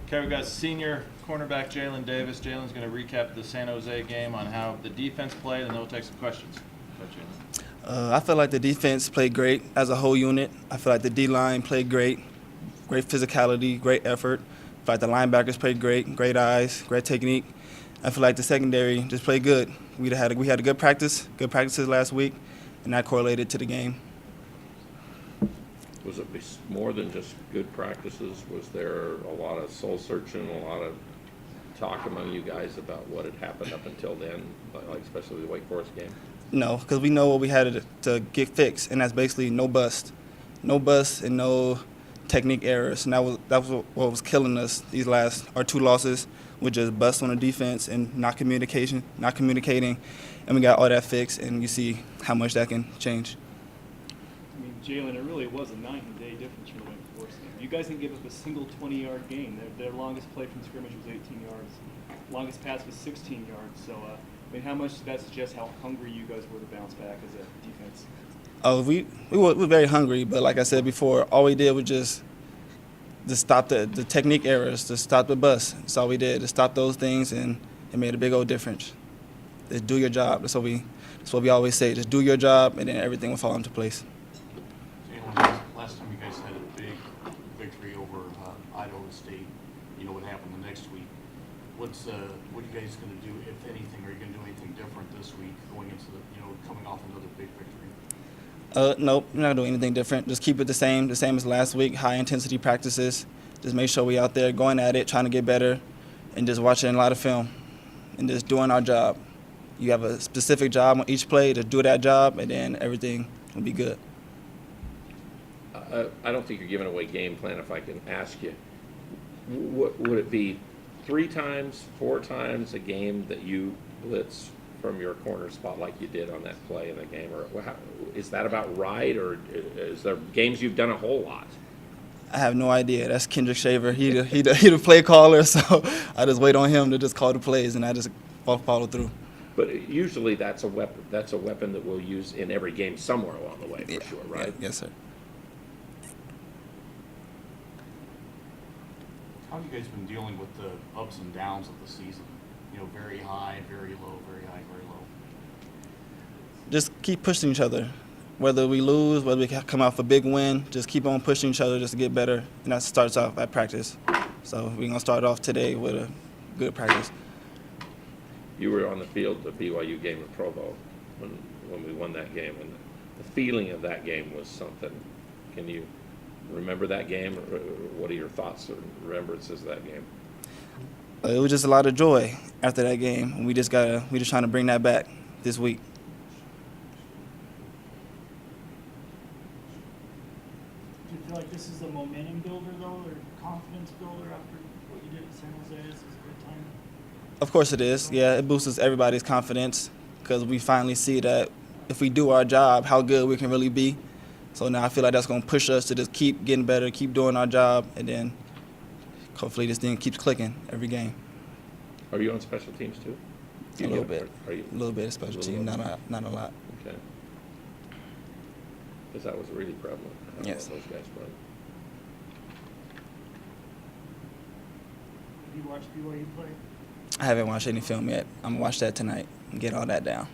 Okay, we got senior cornerback Jalen Davis. Jalen's going to recap the San Jose game on how the defense played, and then we'll take some questions. Go ahead, Jalen. I feel like the defense played great as a whole unit. I feel like the D-line played great physicality, great effort. I feel like the linebackers played great eyes, great technique. I feel like the secondary just played good. We had a good practices last week, and that correlated to the game. Was it more than just good practices? Was there a lot of soul searching, a lot of talk among you guys about what had happened up until then, like especially the Wake Forest game? No, because we know what we had to get fixed, and that's basically no bust and no technique errors. And that was what was killing us these our 2 losses, with just bust on the defense and not communicating, and we got all that fixed, and you see how much that can change. I mean, Jalen, it really was a night and day difference from the Wake Forest game. You guys didn't give up a single 20-yard game. Their longest play from scrimmage was 18 yards. Longest pass was 16 yards. So, I mean, how much does that suggest how hungry you guys were to bounce back as a defense? We were very hungry, but like I said before, all we did was just stop the technique errors, to stop the bust. That's all we did, to stop those things, and it made a big old difference. Just do your job. That's what we always say. Just do your job, and then everything will fall into place. Jalen, last time you guys had a big victory over Idaho State, you know what happened the next week. What are you guys going to do, if anything? Are you going to do anything different this week, going into coming off another big victory? Nope, we're not doing anything different. Just keep it the same as last week. High intensity practices. Just make sure we out there going at it, trying to get better, and just watching a lot of film, and just doing our job. You have a specific job on each play, to do that job, and then everything will be good. I don't think you're giving away game plan if I can ask you. Would it be 3 times, 4 times a game that you blitz from your corner spot like you did on that play in the game? Or is that about right, or is there games you've done a whole lot? I have no idea. That's Kendrick Shaver. He the play caller, so I just wait on him to just call the plays, and I just follow through. But usually that's a weapon. That's a weapon that we'll use in every game somewhere along the way, for sure, right? Yes, sir. How have you guys been dealing with the ups and downs of the season? Very high, very low, very high, very low. Just keep pushing each other. Whether we lose, whether we come out with a big win, just keep on pushing each other just to get better. And that starts off at practice. So we're going to start off today with a good practice. You were on the field the BYU game at Provo when we won that game, and the feeling of that game was something. Can you remember that game? Or what are your thoughts or remembrances of that game? It was just a lot of joy after that game, and we just trying to bring that back this week. Do you feel like this is a momentum builder, though, or confidence builder after what you did at San Jose? This is a good time. Of course it is. Yeah, it boosts everybody's confidence because we finally see that if we do our job, how good we can really be. So now I feel like that's going to push us to just keep getting better, keep doing our job, and then hopefully this thing keeps clicking every game. Are you on special teams too? A little bit. Are you? A little bit of special team, not a lot. Okay. Because that was really prevalent. Yes. Those guys played. Have you watched BYU play? I haven't watched any film yet. I'm going to watch that tonight and get all that down.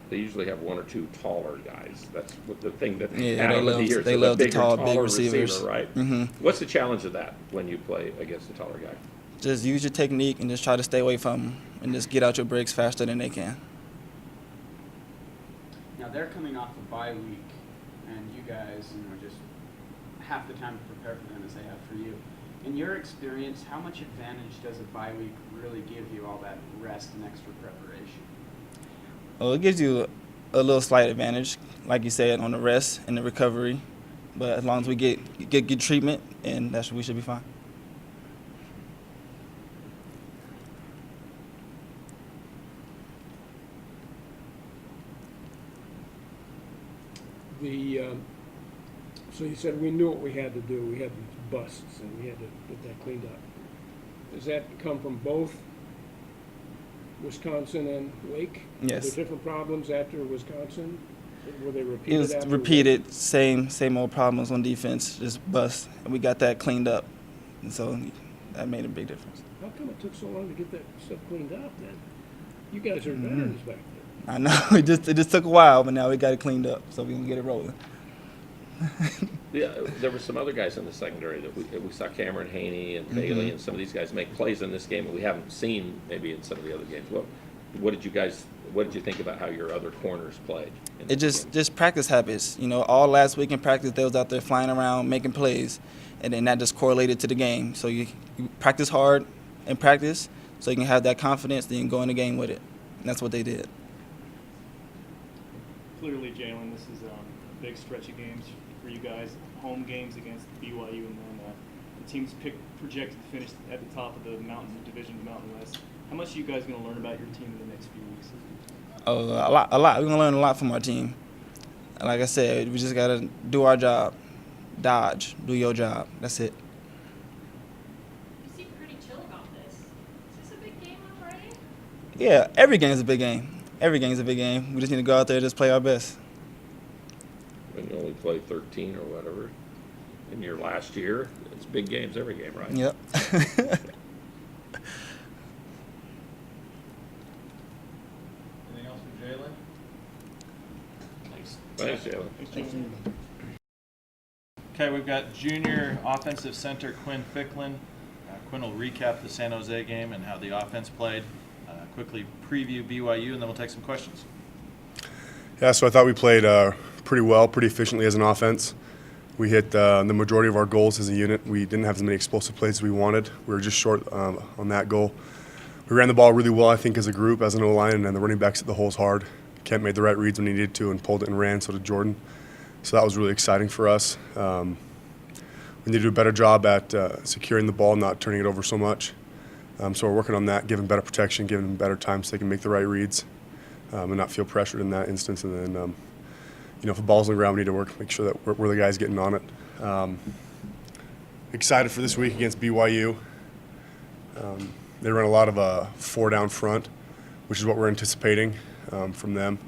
They usually have 1 or 2 taller guys. That's what the thing that Yeah, over the years. they So love the bigger, tall, big taller receivers. receiver, right? Mm-hmm. What's the challenge of that when you play against a taller guy? Just use your technique and just try to stay away from them and just get out your breaks faster than they can. Now they're coming off a bye week, and you guys, just half the time to prepare for them as they have for you. In your experience, how much advantage does a bye week really give you, all that rest and extra preparation? Well, it gives you a little slight advantage, like you said, on the rest and the recovery. But as long as we get good treatment, and we should be fine. So you said we knew what we had to do. We had these busts, and we had to get that cleaned up. Does that come from both Wisconsin and Wake? Yes. Were there different problems after Wisconsin? Were they It repeated was after repeated, same old problems on defense, just bust, and we got that cleaned up. And so that made a big difference. How come it took so long to get that stuff cleaned up then? You guys are veterans back there. I know it just took a while, but now we got it cleaned up, so we can get it rolling. Yeah, there were some other guys in the secondary that we saw Cameron Haney and Bailey and some of these guys make plays in this game that we haven't seen maybe in some of the other games. What did you think about how your other corners played? It just practice habits. You know, all last week in practice, they was out there flying around making plays, and then that just correlated to the game. So you practice hard in practice, so you can have that confidence, then you can go in the game with it. And that's what they did. Clearly, Jalen, this is a big stretch of games for you guys. Home games against BYU, and then the team's projected to finish at the top of the Mountain Division, the Mountain West. How much are you guys going to learn about your team in the next few weeks? A lot. We're gonna learn a lot from our team. And like I said, we just gotta do our job. Dodge, do your job. That's it. You seem pretty chill about this. Is this a big game on Friday? Yeah, every game is a big game. Every game is a big game. We just need to go out there and just play our best. When you only play 13 or whatever in your last year, it's big games every game, right? Yep. Anything else for Jalen? Thanks. Thanks, Jalen. Thanks, Jalen. Okay, we've got junior offensive center Quinn Ficklin. Quinn will recap the San Jose game and how the offense played. Quickly preview BYU, and then we'll take some questions. Yeah, so I thought we played pretty well, pretty efficiently as an offense. We hit the majority of our goals as a unit. We didn't have as many explosive plays as we wanted. We were just short on that goal. We ran the ball really well, I think, as a group, as an O-line, and then the running backs hit the holes hard. Kent made the right reads when he needed to and pulled it and ran, so did Jordan. So that was really exciting for us. We need to do a better job at securing the ball, not turning it over so much. So we're working on that, giving better protection, giving them better time so they can make the right reads and not feel pressured in that instance. And then, if the ball's on the ground, we need to make sure that we're the guys getting on it. Excited for this week against BYU. They run a lot of 4 down front, which is what we're anticipating from them.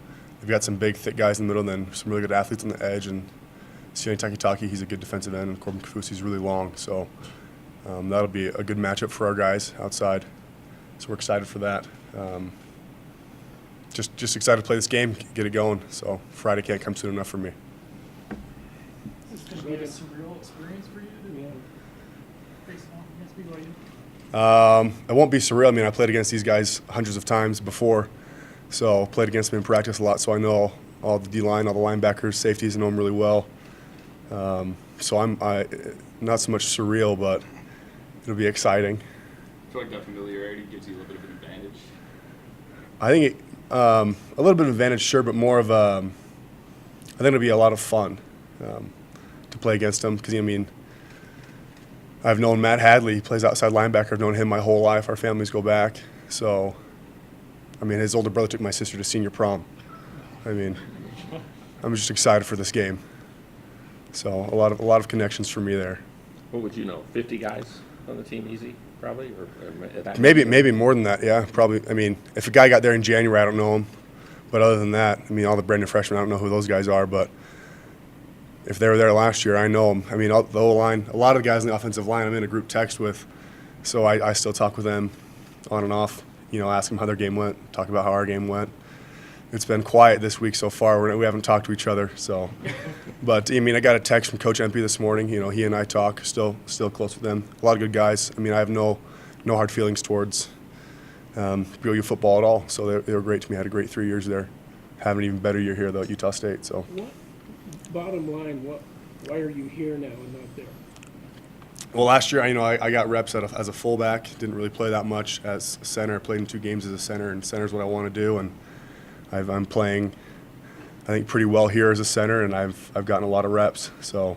They've got some big, thick guys in the middle, and then some really good athletes on the edge. And Sione Takitaki, he's a good defensive end, and Corbin Kafusi's really long. So that'll be a good matchup for our guys outside. So we're excited for that. Just excited to play this game, get it going. So Friday can't come soon enough for me. Is this going to be a surreal experience for you to face off against BYU? It won't be surreal. I mean, I played against these guys hundreds of times before, so played against them in practice a lot. So I know all the D-line, all the linebackers, safeties, I know them really well. So I'm not so much surreal, but it'll be exciting. I feel like that familiarity gives you a little bit of an advantage. I think a little bit of advantage, sure, but more of I think it'll be a lot of fun to play against them because, I've known Matt Hadley. He plays outside linebacker. I've known him my whole life. Our families go back. So, his older brother took my sister to senior prom. I'm just excited for this game. So a lot of connections for me there. What would you know? 50 guys on the team, easy, probably, or that Maybe more than that. Yeah, probably. If a guy got there in January, I don't know him. But other than that, all the brand new freshmen, I don't know who those guys are. But if they were there last year, I know them. The O-line, a lot of the guys in the offensive line I'm in a group text with, so I still talk with them on and off, ask them how their game went, talk about how our game went. It's been quiet this week so far. We haven't talked to each other, so. But, I got a text from Coach Empey this morning. He and I talk, still close with them. A lot of good guys. I have no hard feelings towards BYU football at all, so they were great to me. I had a great 3 years there. Have an even better year here, though, at Utah State, so. Bottom line, why are you here now and not there? Well, last year, I got reps as a fullback. Didn't really play that much as a center. Played in 2 games as a center, and center's what I want to do. And I'm playing, I think, pretty well here as a center, and I've gotten a lot of reps. So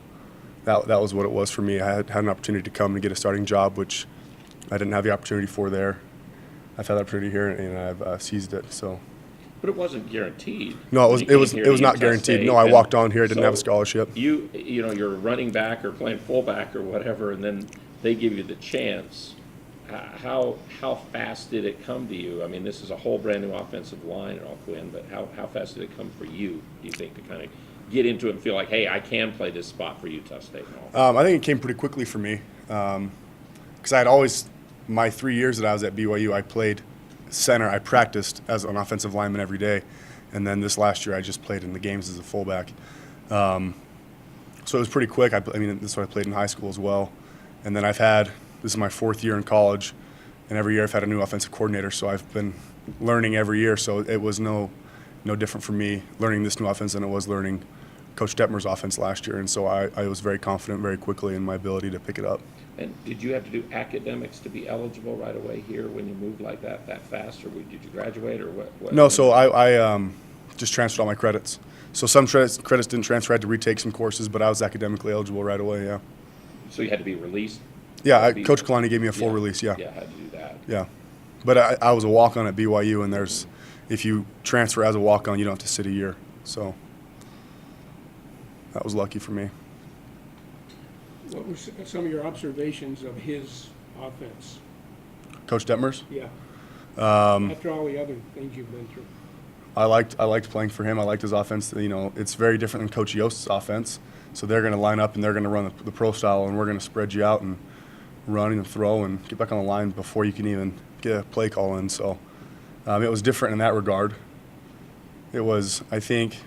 that was what it was for me. I had an opportunity to come and get a starting job, which I didn't have the opportunity for there. I've had the opportunity here, and I've seized it. So. But it wasn't guaranteed. No, it was not guaranteed. No, I walked on here. I didn't have a scholarship. You're running back or playing fullback or whatever, and then they give you the chance. How fast did it come to you? This is a whole brand new offensive line and all, Quinn, but how fast did it come for you, do you think, to kind of get into it and feel like, hey, I can play this spot for Utah State and all? I think it came pretty quickly for me. because I had always, my 3 years that I was at BYU, I played center. I practiced as an offensive lineman every day, and then this last year I just played in the games as a fullback. So it was pretty quick. I mean, this is what I played in high school as well. And then this is my 4th year in college, and every year I've had a new offensive coordinator, so I've been learning every year. So it was no different for me learning this new offense than it was learning Coach Detmer's offense last year. And so I was very confident very quickly in my ability to pick it up. And did you have to do academics to be eligible right away here when you moved like that fast, or did you graduate, or what? No, so I just transferred all my credits. So some credits didn't transfer. I had to retake some courses, but I was academically eligible right away, yeah. So you had to be released? Yeah, Coach Kalani gave me a full release, yeah. Yeah, I had to do that. Yeah. But I was a walk-on at BYU, and if you transfer as a walk-on, you don't have to sit a year. So that was lucky for me. What were some of your observations of his offense? Coach Detmer's? Yeah. Um, After all the other things you've been through. I liked playing for him. I liked his offense. You know, it's very different than Coach Yost's offense. So they're going to line up and they're going to run the pro style, and we're going to spread you out and run and throw and get back on the line before you can even get a play call in. So it was different in that regard. It was, I think,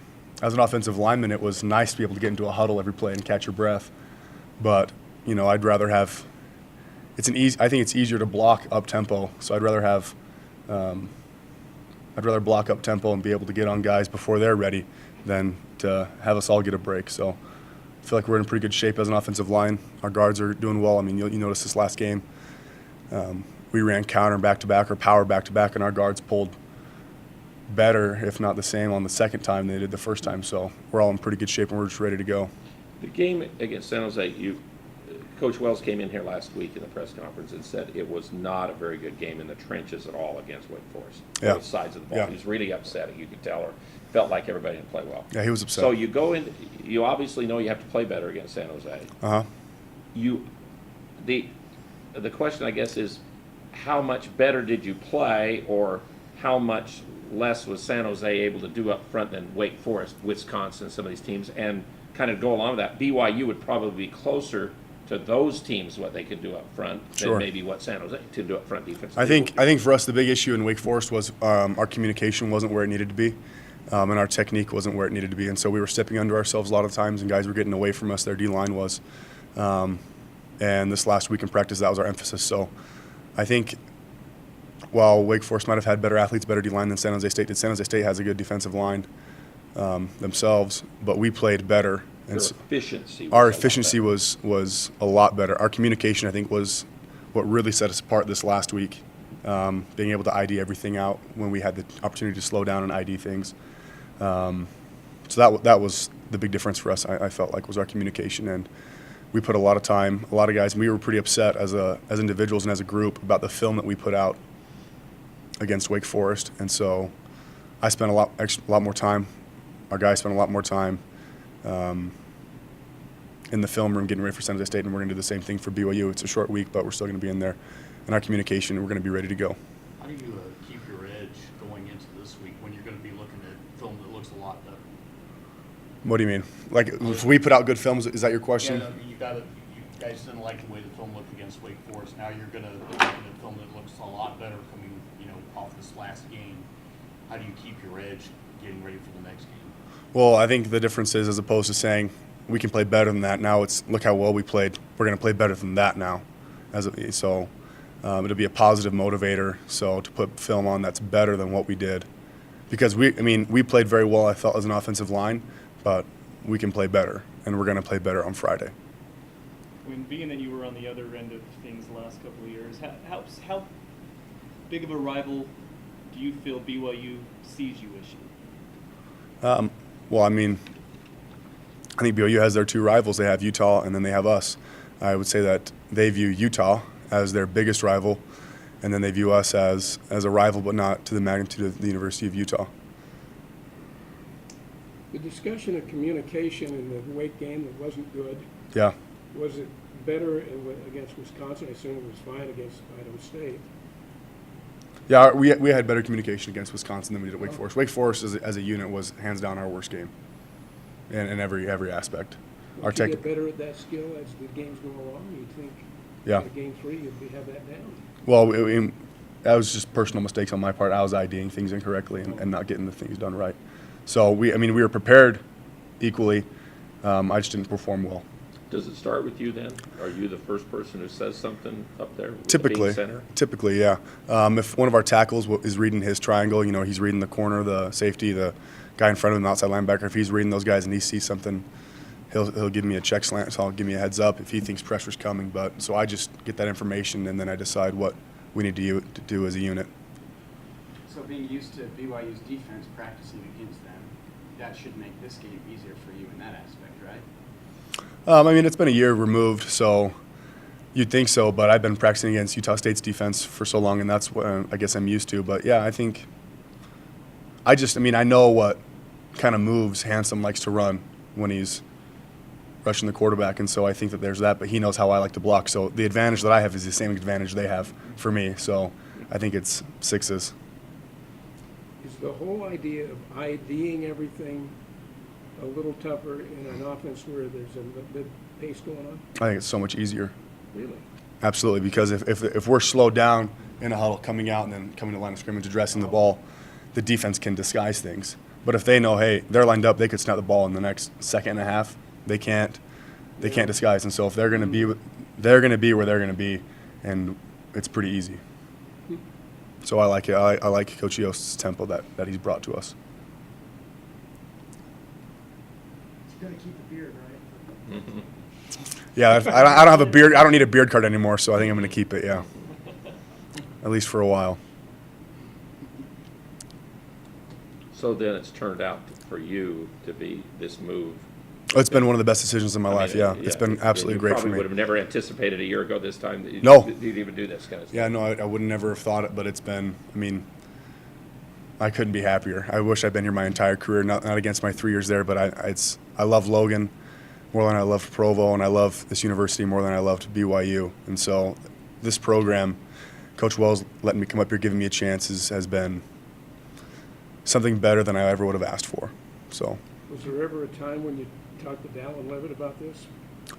as an offensive lineman, it was nice to be able to get into a huddle every play and catch your breath. But, you know, I'd rather have – I think it's easier to block up tempo. So I'd rather have I'd rather block up tempo and be able to get on guys before they're ready than to have us all get a break. So I feel like we're in pretty good shape as an offensive line. Our guards are doing well. I mean, you noticed this last game. We ran counter back-to-back or power back-to-back, and our guards pulled better, if not the same, on the second time than they did the first time. So we're all in pretty good shape, and we're just ready to go. The game against San Jose, Coach Wells came in here last week in the press conference and said it was not a very good game in the trenches at all against Wake Forest. Yeah. Both sides of the ball. Yeah. He was really upset, you could tell, or felt like everybody didn't play well. Yeah, he was upset. So you go in, you obviously know you have to play better against San Jose. Uh-huh. The question, I guess, is how much better did you play, or how much less was San Jose able to do up front than Wake Forest, Wisconsin, some of these teams, and kind of go along with that. BYU would probably be closer to those teams, what they could do up front, Sure. than maybe what San Jose could do up front defense. I think for us the big issue in Wake Forest was our communication wasn't where it needed to be, and our technique wasn't where it needed to be, and so we were stepping under ourselves a lot of times, and guys were getting away from us. Their D-line was, and this last week in practice that was our emphasis. So I think while Wake Forest might have had better athletes, better D-line than San Jose State did, San Jose State has a good defensive line themselves, but we played better. Their efficiency. Our efficiency was a lot better. Our communication, I think, was what really set us apart this last week. Being able to ID everything out when we had the opportunity to slow down and ID things. So that was the big difference for us. I felt like was our communication, and we put a lot of time. A lot of guys, and we were pretty upset as individuals and as a group about the film that we put out against Wake Forest, and so I spent a lot more time. Our guys spent a lot more time in the film room getting ready for San Jose State, and we're going to do the same thing for BYU. It's a short week, but we're still going to be in there. And our communication, we're going to be ready to go. How do you keep your edge going into this week when you're going to be looking at film that looks a lot better? What do you mean? Like, if we put out good films, is that your question? Yeah, you guys didn't like the way the film looked against Wake Forest. Now you're going to look at a film that looks a lot better coming, off this last game. How do you keep your edge getting ready for the next game? Well, I think the difference is, as opposed to saying we can play better than that, now it's look how well we played. We're going to play better than that now. It'll be a positive motivator. So to put film on that's better than what we did, because we played very well, I felt, as an offensive line, but we can play better, and we're going to play better on Friday. I mean, being that you were on the other end of things the last couple of years, how big of a rival do you feel BYU sees you as you? Well, I think BYU has their two rivals. They have Utah, and then they have us. I would say that they view Utah as their biggest rival, and then they view us as a rival, but not to the magnitude of the University of Utah. The discussion of communication in the Wake game that wasn't good, Yeah. was it better against Wisconsin? I assume it was fine against Idaho State. Yeah, we had better communication against Wisconsin than we did at Wake Forest. Wake Forest as a unit was hands down our worst game, in every aspect. Don't you get better at that skill as the games go along, you think? Yeah. By game 3, you'd have that down. Well, that was just personal mistakes on my part. I was IDing things incorrectly and not getting the things done right. So we were prepared equally. I just didn't perform well. Does it start with you then? Are you the first person who says something up there? with Typically, being center? typically, yeah. If one of our tackles is reading his triangle, he's reading the corner, the safety, the guy in front of him, the outside linebacker. If he's reading those guys and he sees something, he'll give me a check slant, so I'll give me a heads up if he thinks pressure's coming. But so I just get that information and then I decide what we need to do as a unit. So being used to BYU's defense, practicing against them, that should make this game easier for you in that aspect, right? It's been a year removed, so you'd think so, but I've been practicing against Utah State's defense for so long, and that's what I guess I'm used to. But, yeah, I know what kind of moves Handsome likes to run when he's rushing the quarterback, and so I think that there's that, but he knows how I like to block. So the advantage that I have is the same advantage they have for me, so I think it's sixes. Is the whole idea of IDing everything a little tougher in an offense where there's a bit pace going on? I think it's so much easier. Really? Absolutely, because if we're slowed down in a huddle, coming out and then coming to line of scrimmage, addressing the ball, the defense can disguise things. But if they know, hey, they're lined up, they could snap the ball in the next second and a half. They can't disguise. And so if they're going to be where they're going to be, and it's pretty easy. So I like it. I like Coach Yost's tempo that he's brought to us. You're gonna keep the beard, right? Yeah, I don't have a beard. I don't need a beard card anymore, so I think I'm going to keep it. Yeah, at least for a while. So then it's turned out for you to be this move. It's been one of the best decisions in my life. Yeah, it's been absolutely great for You me. would have never anticipated a year ago this time that No. you'd even do this kind of stuff. Yeah, no, I would never have thought it, but it's been. I couldn't be happier. I wish I'd been here my entire career. Not against my 3 years there, but I love Logan more than I loved Provo, and I love this university more than I loved BYU. And so, this program, Coach Wells letting me come up here, giving me a chance, has been something better than I ever would have asked for. So. Was there ever a time when you talked to Dallin Levitt about this?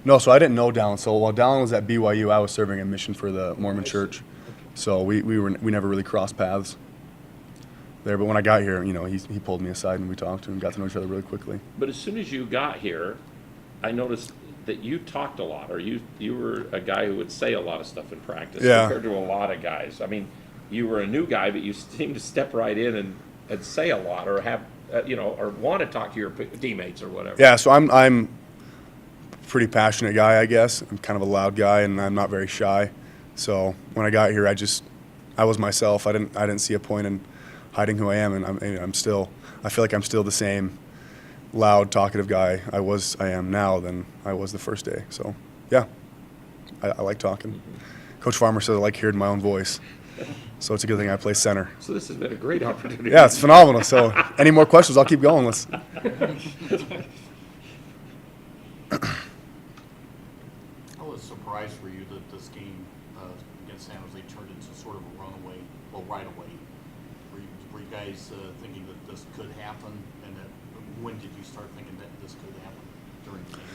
No, so I didn't know Dallin. So while Dallin was at BYU, I was serving a mission for the Mormon Church. So we never really crossed paths there. But when I got here, he pulled me aside and we talked and got to know each other really quickly. But as soon as you got here, I noticed that you talked a lot, or you were a guy who would say a lot of stuff in practice compared to a lot of guys. You were a new guy, but you seemed to step right in and say a lot, or have or want to talk to your teammates or whatever. Yeah, so I'm a pretty passionate guy, I guess. I'm kind of a loud guy, and I'm not very shy. So when I got here, I was myself. I didn't see a point in hiding who I am, and I feel like I'm still the same loud, talkative guy I am now than I was the first day. So yeah, I like talking. Mm-hmm. Coach Farmer says I like hearing my own voice. So it's a good thing I play center. So this has been a great opportunity. Yeah, it's phenomenal. So any more questions, I'll keep going. How was a surprise for you that this game against San Jose turned into sort of a runaway, right away? Were you guys thinking that this could happen? And when did you start thinking that this could happen during the game?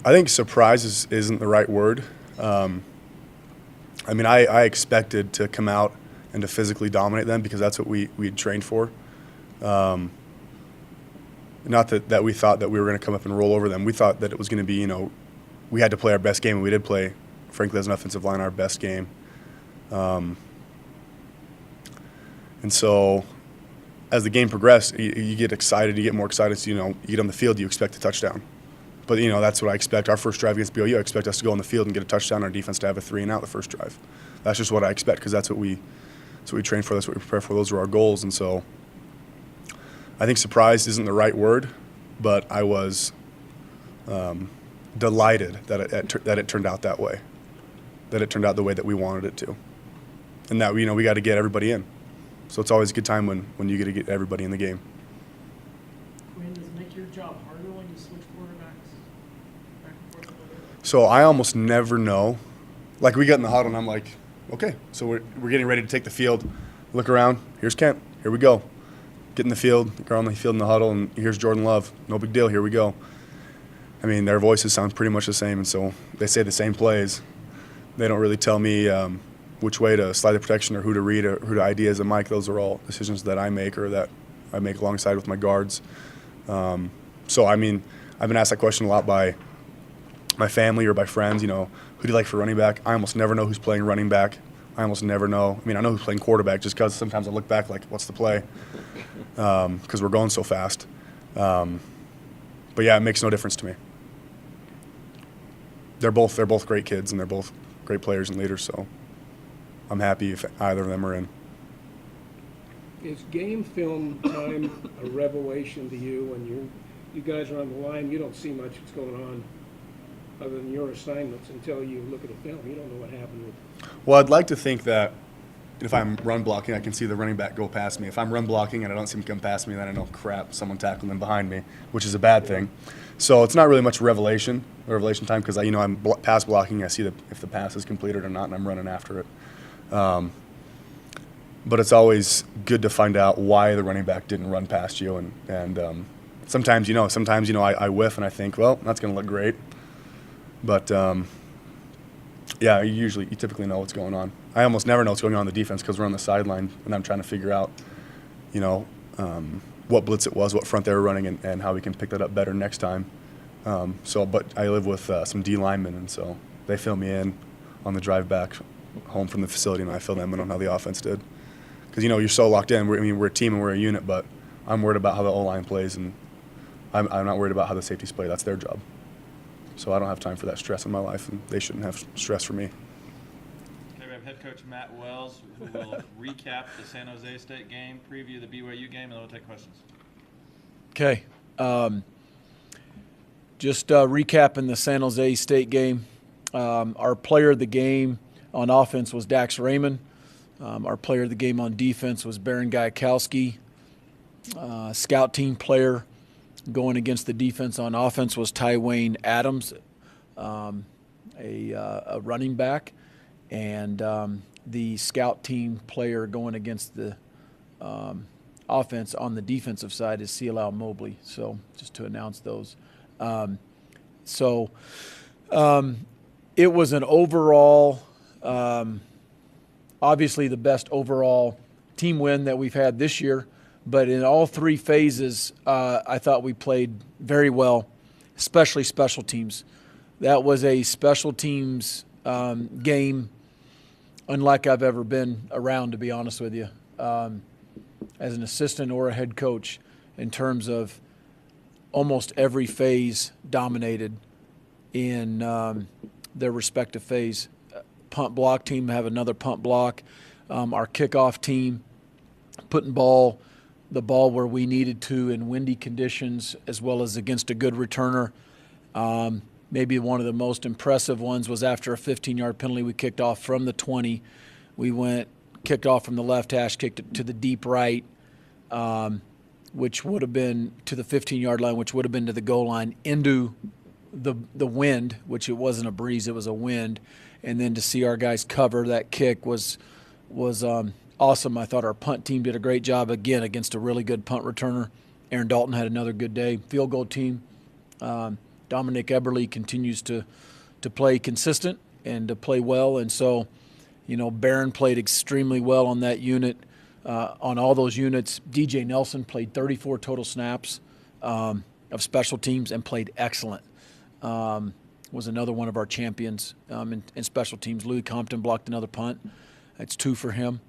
I think surprise isn't the right word. I expected to come out and to physically dominate them because that's what we had trained for. Not that we thought that we were going to come up and roll over them. We thought that it was going to be, we had to play our best game, and we did play, frankly, as an offensive line, our best game. And so as the game progressed, you get excited, you get more excited. So, you get on the field, you expect a touchdown. But, that's what I expect. Our first drive against BYU, I expect us to go on the field and get a touchdown, our defense to have a 3-and-out the first drive. That's just what I expect because that's what we train for, that's what we prepare for. Those are our goals. And so I think surprised isn't the right word, but I was delighted that it turned out that way, that it turned out the way that we wanted it to. And that, we got to get everybody in. So it's always a good time when you get to get everybody in the game. Quinn, does it make your job harder when you switch quarterbacks back and forth a little bit? So I almost never know. Like, we get in the huddle, and I'm like, okay, so we're getting ready to take the field. Look around. Here's Kent. Here we go. Get in the field. Go on the field in the huddle, and here's Jordan Love. No big deal. Here we go. I mean, their voices sound pretty much the same, and so they say the same plays. They don't really tell me which way to slide the protection or who to read or who to ID as a mic. Those are all decisions that I make or that I make alongside with my guards. So, I mean, I've been asked that question a lot by my family or by friends, you know, who do you like for running back? I almost never know who's playing running back. I almost never know. I mean, I know who's playing quarterback just because sometimes I look back like, what's the play? Because we're going so fast. But, yeah, it makes no difference to me. They're both great kids, and they're both great players and leaders, so I'm happy if either of them are in. Is game film time a revelation to you when you guys are on the line? You don't see much that's going on other than your assignments until you look at a film. You don't know what happened with. Well, I'd like to think that if I'm run blocking, I can see the running back go past me. If I'm run blocking and I don't see him come past me, then I know, crap, someone tackled them behind me, which is a bad thing. So it's not really much revelation time because I'm pass blocking. I see if the pass is completed or not, and I'm running after it. But it's always good to find out why the running back didn't run past you, and sometimes I whiff and I think, well, that's going to look great. But yeah, you typically know what's going on. I almost never know what's going on the defense because we're on the sideline and I'm trying to figure out, what blitz it was, what front they were running, and how we can pick that up better next time. But I live with some D linemen, and so they fill me in on the drive back home from the facility, and I fill them in on how the offense did. Because you're so locked in. We're a team and we're a unit, but I'm worried about how the O-line plays, and I'm not worried about how the safeties play. That's their job. So I don't have time for that stress in my life, and they shouldn't have stress for me. Okay, we have head coach Matt Wells, who will recap the San Jose State game, preview the BYU game, and then we'll take questions. Okay. Just recapping the San Jose State game. Our player of the game on offense was Dax Raymond. Our player of the game on defense was Baron Gajkowski. Scout team player going against the defense on offense was Ty Wayne Adams, a running back. And the scout team player going against the offense on the defensive side is Cialau Mobley. So just to announce those. It was an overall, obviously the best overall team win that we've had this year. But in all three phases, I thought we played very well, especially special teams. That was a special teams game unlike I've ever been around, to be honest with you, as an assistant or a head coach, in terms of almost every phase dominated in their respective phase. Punt block team have another punt block. Our kickoff team putting the ball where we needed to in windy conditions, as well as against a good returner. Maybe one of the most impressive ones was after a 15-yard penalty we kicked off from the 20. We kicked off from the left hash, kicked it to the deep right, which would have been to the 15-yard line, which would have been to the goal line, into the wind, which it wasn't a breeze, it was a wind. And then to see our guys cover that kick was awesome. I thought our punt team did a great job again against a really good punt returner. Aaron Dalton had another good day. Field goal team, Dominic Eberle continues to play consistent and to play well. And so, Barron played extremely well on that unit. On all those units, DJ Nelson played 34 total snaps of special teams and played excellent. Was another one of our champions in special teams. Louis Compton blocked another punt. That's 2 for him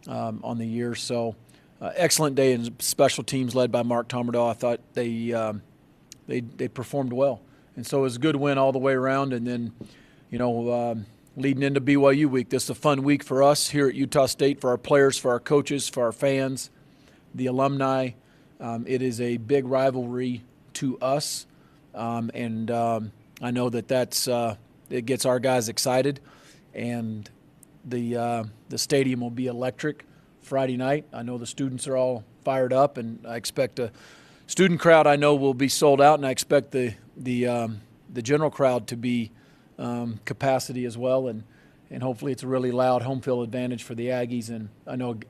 on the year. So excellent day in special teams led by Mark Tomerdahl. I thought they performed well. And so it was a good win all the way around. And then, leading into BYU week, this is a fun week for us here at Utah State, for our players, for our coaches, for our fans, the alumni. It is a big rivalry to us. And I know that's it gets our guys excited, and the stadium will be electric Friday night. I know the students are all fired up, and I expect a student crowd I know will be sold out, and I expect the general crowd to be capacity as well, and hopefully it's a really loud home field advantage for the Aggies. And I know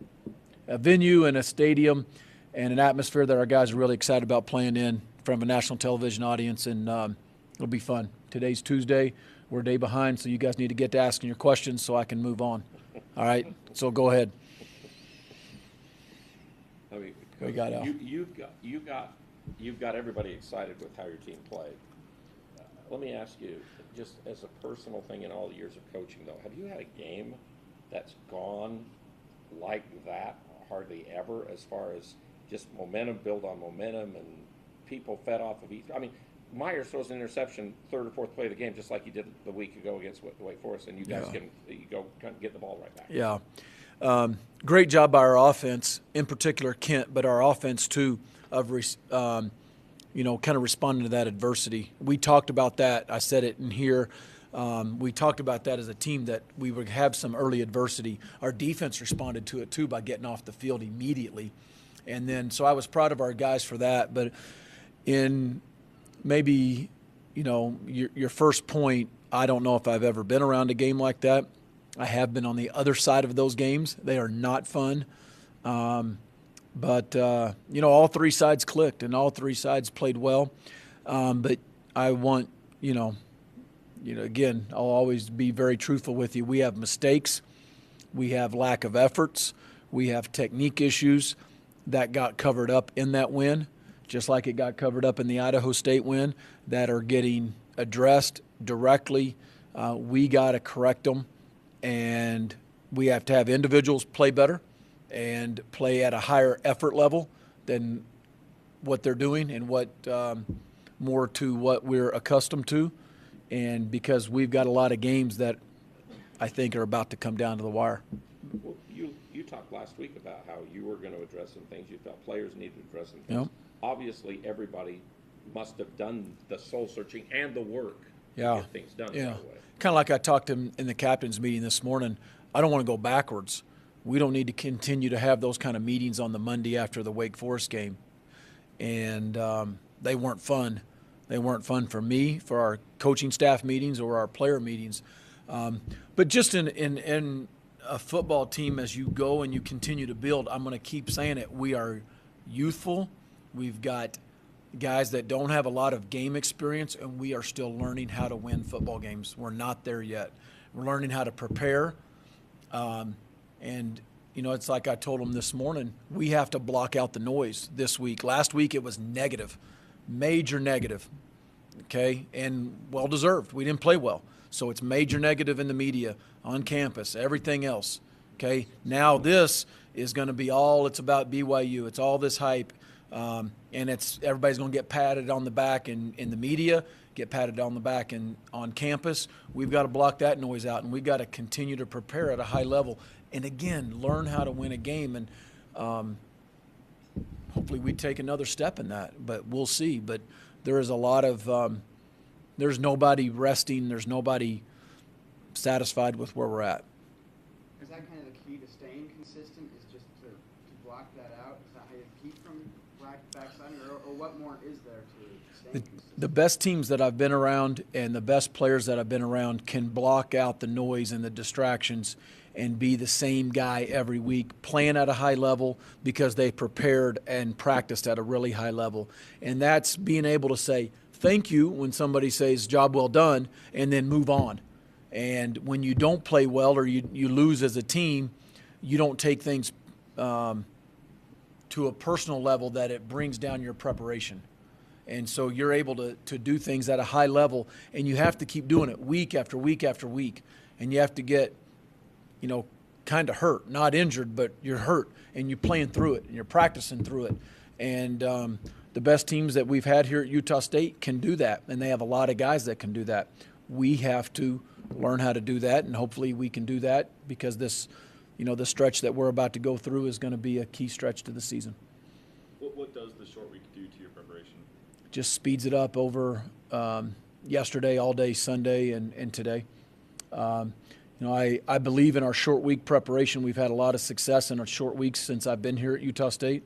a venue and a stadium and an atmosphere that our guys are really excited about playing in, from a national television audience, and It'll be fun. Today's Tuesday. We're a day behind, so you guys need to get to asking your questions so I can move on. All right? So go ahead. I mean, We got Al. you've got everybody excited with how your team played. Let me ask you, just as a personal thing in all the years of coaching, though, have you had a game that's gone like that hardly ever, as far as just momentum build on momentum and people fed off of each? I mean, Myers throws an interception third or fourth play of the game, just like he did the week ago against Wake Forest, and you guys get the ball right back. Yeah. Great job by our offense, in particular Kent, but our offense too, of kind of responding to that adversity. We talked about that. I said it in here. We talked about that as a team, that we would have some early adversity. Our defense responded to it too by getting off the field immediately. And then, so I was proud of our guys for that. But in maybe, your first point, I don't know if I've ever been around a game like that. I have been on the other side of those games. They are not fun. But all three sides clicked and all three sides played well. But I want, again, I'll always be very truthful with you. We have mistakes. We have lack of efforts. We have technique issues that got covered up in that win, just like it got covered up in the Idaho State win, that are getting addressed directly. We got to correct them, and we have to have individuals play better and play at a higher effort level than what they're doing and what more to what we're accustomed to. And because we've got a lot of games that I think are about to come down to the wire. Well, you talked last week about how you were going to address some things. You felt players needed to address some things. Yep. Obviously, everybody must have done the soul searching and the work to Yeah. get things done Yeah. that way. Kind of like I talked in the captain's meeting this morning. I don't want to go backwards. We don't need to continue to have those kind of meetings on the Monday after the Wake Forest game. And they weren't fun. They weren't fun for me, for our coaching staff meetings or our player meetings. But just in a football team, as you go and you continue to build, I'm going to keep saying it. We are youthful. We've got guys that don't have a lot of game experience, and we are still learning how to win football games. We're not there yet. We're learning how to prepare. And, it's like I told them this morning, we have to block out the noise this week. Last week it was negative, major negative, okay, and well-deserved. We didn't play well. So it's major negative in the media, on campus, everything else, okay? Now this is going to be it's about BYU. It's all this hype, and everybody's going to get patted on the back in the media, get patted on the back on campus. We've got to block that noise out, and we've got to continue to prepare at a high level. And again, learn how to win a game, and hopefully we take another step in that. But we'll see. But there is a lot of there's nobody resting. There's nobody satisfied with where we're at. Is that kind of the key to staying consistent, is just to block that out? Is that how you keep from backsliding, or what more is there to staying consistent? The best teams that I've been around and the best players that I've been around can block out the noise and the distractions and be the same guy every week, playing at a high level because they prepared and practiced at a really high level. And that's being able to say thank you when somebody says job well done, and then move on. And when you don't play well or you lose as a team, you don't take things to a personal level that it brings down your preparation. And so you're able to do things at a high level, and you have to keep doing it week after week after week. And you have to get, kind of hurt, not injured, but you're hurt, and you're playing through it, and you're practicing through it. And the best teams that we've had here at Utah State can do that, and they have a lot of guys that can do that. We have to learn how to do that, and hopefully we can do that, because this, the stretch that we're about to go through is going to be a key stretch to the season. What does the short week do to your preparation? Just speeds it up over yesterday, all day Sunday, and today. I believe in our short week preparation. We've had a lot of success in our short weeks since I've been here at Utah State.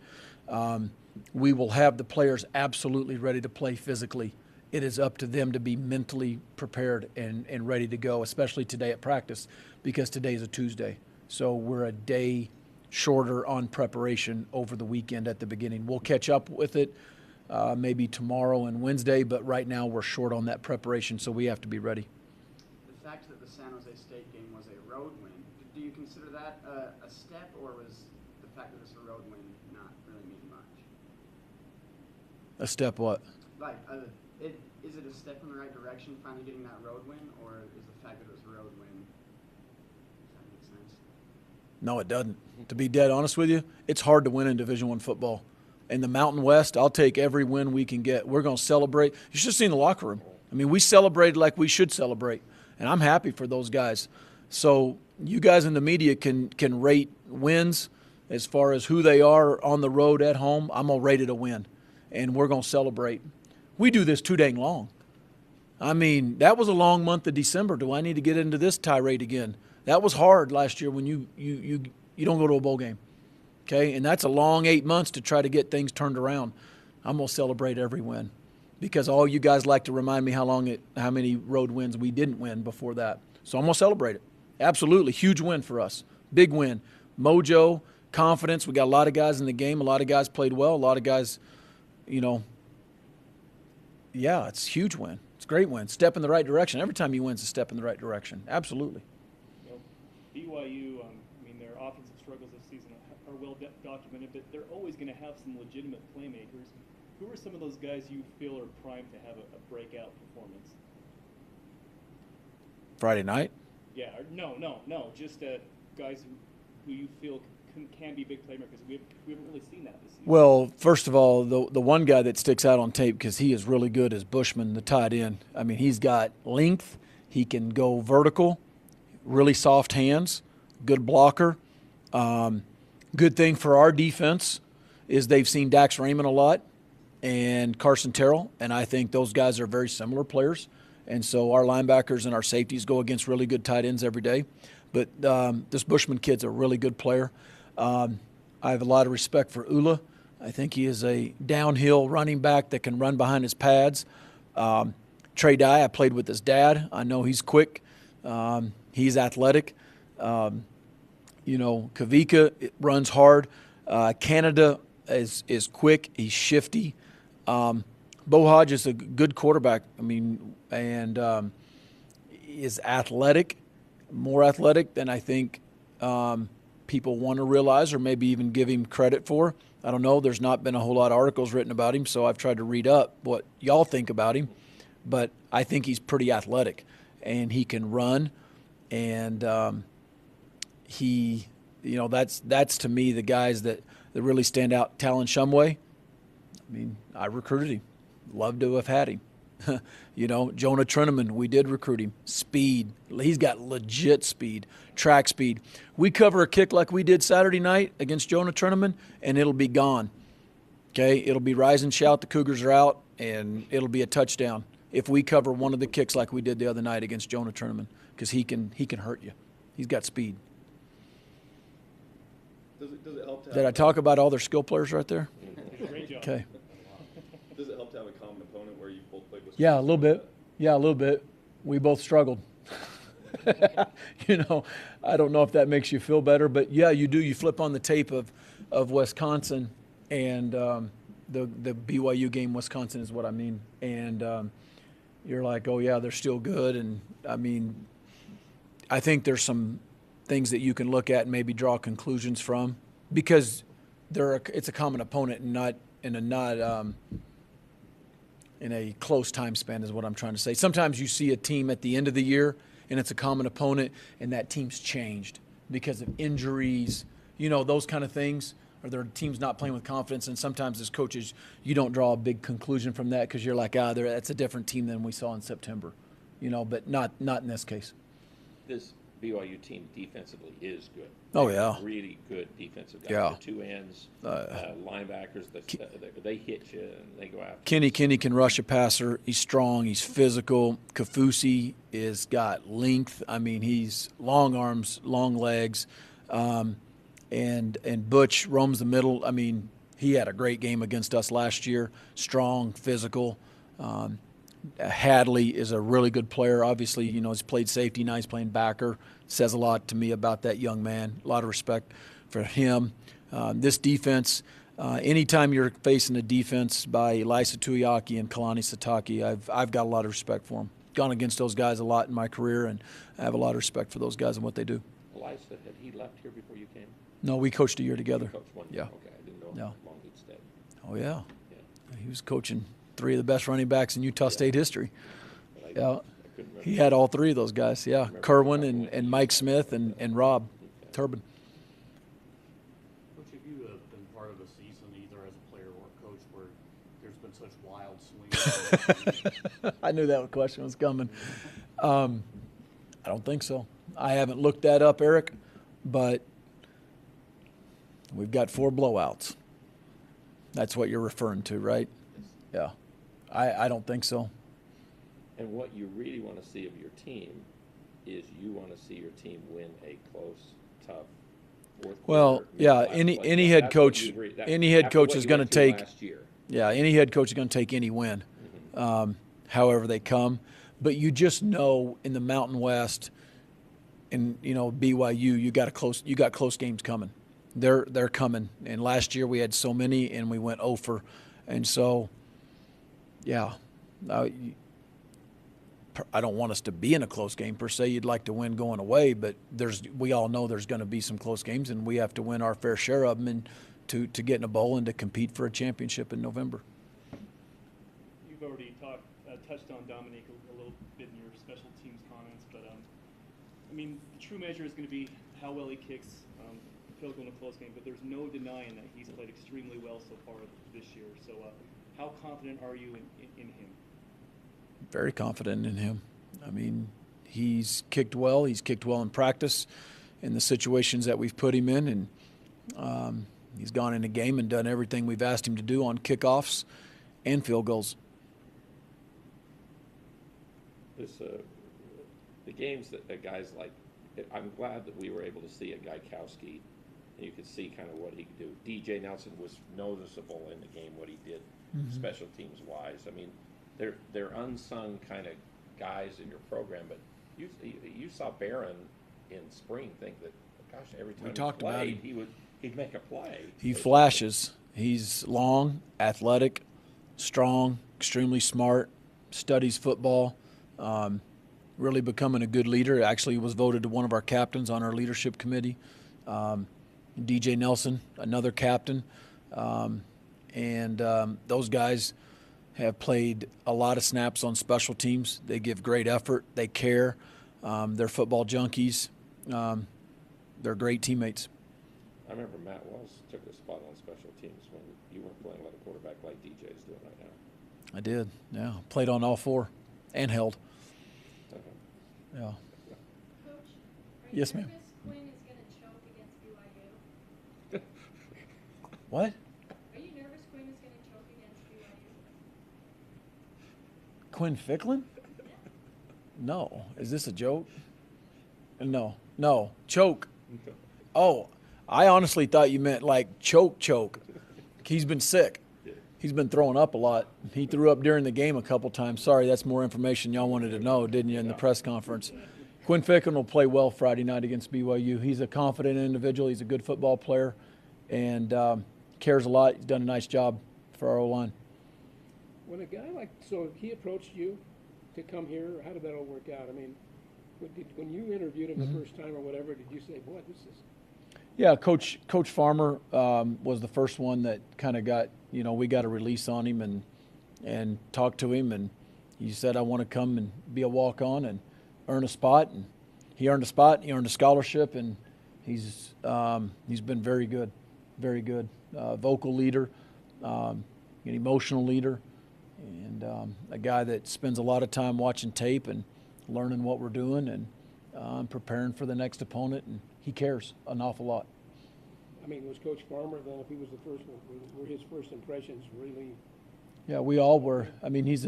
We will have the players absolutely ready to play physically. It is up to them to be mentally prepared and ready to go, especially today at practice, because today is a Tuesday. So we're a day shorter on preparation over the weekend at the beginning. We'll catch up with it maybe tomorrow and Wednesday, but right now we're short on that preparation, so we have to be ready. The fact that the San Jose State game was a road win, do you consider that a step, or was the fact that it's a road win not really mean much? A step what? Like, is it a step in the right direction, finally getting that road win, or is the fact that it was a road win, does that make sense? No, it doesn't. To be dead honest with you, it's hard to win in Division I football. In the Mountain West, I'll take every win we can get. We're going to celebrate. You should have seen the locker room. I mean, we celebrated like we should celebrate, and I'm happy for those guys. So you guys in the media can rate wins as far as who they are on the road at home. I'm going to rate it a win, and we're going to celebrate. We do this too dang long. I mean, that was a long month of December. Do I need to get into this tirade again? That was hard last year when you don't go to a bowl game. Okay, and that's a long 8 months to try to get things turned around. I'm going to celebrate every win because all you guys like to remind me how many road wins we didn't win before that. So I'm going to celebrate it. Absolutely. Huge win for us. Big win. Mojo, confidence. We got a lot of guys in the game. A lot of guys played well. A lot of guys, yeah, it's a huge win. It's a great win. Step in the right direction. Every time you win is a step in the right direction. Absolutely. BYU, their offensive struggles this season are well documented, but they're always going to have some legitimate playmakers. Who are some of those guys you feel are primed to have a breakout performance? Friday night? Yeah, no. Just guys who you feel can be big playmakers. We haven't really seen that this season. Well, first of all, the one guy that sticks out on tape because he is really good is Bushman, the tight end. I mean, he's got length. He can go vertical, really soft hands, good blocker. Good thing for our defense is they've seen Dax Raymond a lot and Carson Terrell, and I think those guys are very similar players. And so our linebackers and our safeties go against really good tight ends every day. But this Bushman kid's a really good player. I have a lot of respect for Ula. I think he is a downhill running back that can run behind his pads. Trey Dye, I played with his dad. I know he's quick. He's athletic. Kavika runs hard. Canada is quick. He's shifty. Bo Hodge is a good quarterback. And is athletic, more athletic than I think people want to realize or maybe even give him credit for. I don't know. There's not been a whole lot of articles written about him, so I've tried to read up what y'all think about him. But I think he's pretty athletic, and he can run, and that's to me the guys that really stand out. Talon Shumway, I recruited him. Love to have had him. Jonah Treneman, we did recruit him. Speed. He's got legit speed, track speed. We cover a kick like we did Saturday night against Jonah Treneman, and it'll be gone. Okay? It'll be rise and shout, the Cougars are out, and it'll be a touchdown if we cover one of the kicks like we did the other night against Jonah Treneman, because he can hurt you. He's got speed. Does it help to have Did I talk about all their skill players right there? Great job. Okay. Does it help to have a common opponent where you both played with? Yeah, a little bit. Yeah, a little bit. We both struggled. I don't know if that makes you feel better, but yeah, you do. You flip on the tape of Wisconsin and the BYU game. Wisconsin is what I mean, and you're like, oh yeah, they're still good. And I think there's some things that you can look at and maybe draw conclusions from because it's a common opponent and not in a close time span is what I'm trying to say. Sometimes you see a team at the end of the year and it's a common opponent and that team's changed because of injuries, those kind of things, or their team's not playing with confidence. And sometimes as coaches, you don't draw a big conclusion from that because you're like, that's a different team than we saw in September, but not in this case. This BYU team defensively is good. Oh, yeah. Really good defensive guys. Yeah. The two ends, linebackers, they hit you and they go after Kenny can rush a passer. He's strong. He's physical. Kafusi is got length. He's long arms, long legs. And Butch roams the middle. He had a great game against us last year. Strong, physical. Hadley is a really good player. Obviously, he's played safety. Now he's playing backer. Says a lot to me about that young man. A lot of respect for him. This defense, Anytime you're facing a defense by Elisa Tuyaki and Kalani Sataki, I've got a lot of respect for them. Gone against those guys a lot in my career, and I have a lot of respect for those guys and what they do. Elisa, had he left here before you came? No, we coached a year together. You coached 1 year? Yeah. Okay, I didn't know Yeah. how long he'd stayed. Oh, yeah. Yeah. He was coaching 3 of the best running backs in Utah State history. But I Yeah. couldn't remember. He had all 3 of those guys, yeah. remember Kerwin a couple and Mike Smith and Rob Okay. Turbin. Coach, have you been part of a season, either as a player or a coach, where there's been such wild swings? I knew that question was coming. I don't think so. I haven't looked that up, Eric, but we've got 4 blowouts. That's what you're referring to, right? Yeah. I don't think so. And what you really want to see of your team is you want to see your team win a close, tough fourth Well, quarter. yeah, Like- any head that's what coach, you agree- that- any head after coach what is you going to went through take. last year. Yeah, any head coach is going to take any win, however they come. But you just know in the Mountain West, and BYU, you got close games coming. They're coming. And last year we had so many, and we went over, and so, yeah, I don't want us to be in a close game per se. You'd like to win going away, but we all know there's going to be some close games, and we have to win our fair share of them and to get in a bowl and to compete for a championship in November. You've already touched on Dominique a little bit in your special teams comments, but I mean, the true measure is going to be how well he kicks field goal in a close game. But there's no denying that he's played extremely well so far this year. So, how confident are you in him? Very confident in him. I mean, he's kicked well. He's kicked well in practice in the situations that we've put him in, and he's gone in a game and done everything we've asked him to do on kickoffs and field goals. The games that guys like, I'm glad that we were able to see a Gaikowski, and you could see kind of what he could do. DJ Nelson was noticeable in the game, what he did special teams wise. I mean, they're unsung kind of guys in your program, but you saw Barron in spring think that, gosh, every time We talked about played, him. he'd make a play. He flashes. He's long, athletic, strong, extremely smart, studies football, really becoming a good leader. Actually was voted to one of our captains on our leadership committee. DJ Nelson, another captain. Those guys have played a lot of snaps on special teams. They give great effort. They care. They're football junkies. They're great teammates. I remember Matt Wells took a spot on special teams when you weren't playing like a quarterback like DJ is doing right now. I did, yeah. Played on all 4 and held. Yeah. Coach, are Yes, you ma'am. nervous Quinn is going to choke against BYU? What? Are you nervous Quinn is going to choke against BYU? Quinn Ficklin? No. Is this a joke? No. Choke. Oh, I honestly thought you meant like choke. He's been sick. He's been throwing up a lot. He threw up during the game a couple times. Sorry, that's more information y'all wanted to know, didn't you, in the press conference? Quinn Ficklin will play well Friday night against BYU. He's a confident individual. He's a good football player and cares a lot. He's done a nice job for our O-line. When a guy so he approached you to come here, how did that all work out? I mean, when you interviewed him the first time or whatever, did you say, boy, this is... Yeah, Coach Farmer was the first one that kind of got, we got a release on him and talked to him, and he said, I want to come and be a walk-on and earn a spot. And he earned a spot, he earned a scholarship, and he's been very good, very good. Vocal leader, an emotional leader, and a guy that spends a lot of time watching tape and learning what we're doing and preparing for the next opponent, and he cares an awful lot. I mean, was Coach Farmer then, if he was the first one, were his first impressions really... Yeah, we all were. I mean, he's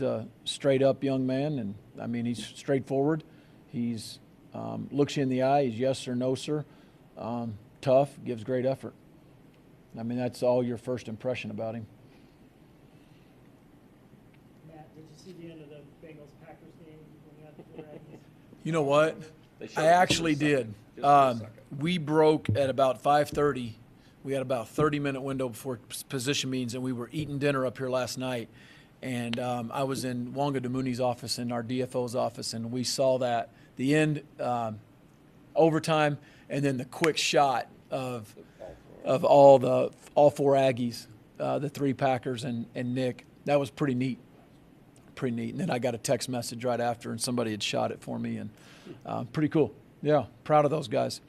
a straight-up young man, and, I mean, he's straightforward. He's looks you in the eye. He's yes or no, sir. Tough, gives great effort. I mean, that's all your first impression about him. Matt, did you see the end of the Bengals-Packers game when you had the Aggies? You know what? They showed I it actually just for a did. second. Just for a second. We broke at about 5:30 We had about a 30-minute window before position meetings, and we were eating dinner up here last night. And I was in Wanga Damuni's office and our DFO's office, and we saw that the end overtime, and then the quick shot of all four Aggies, the 3 Packers and Nick. That was pretty neat. Pretty neat. And then I got a text message right after, and somebody had shot it for me, and pretty cool. Yeah, proud of those guys.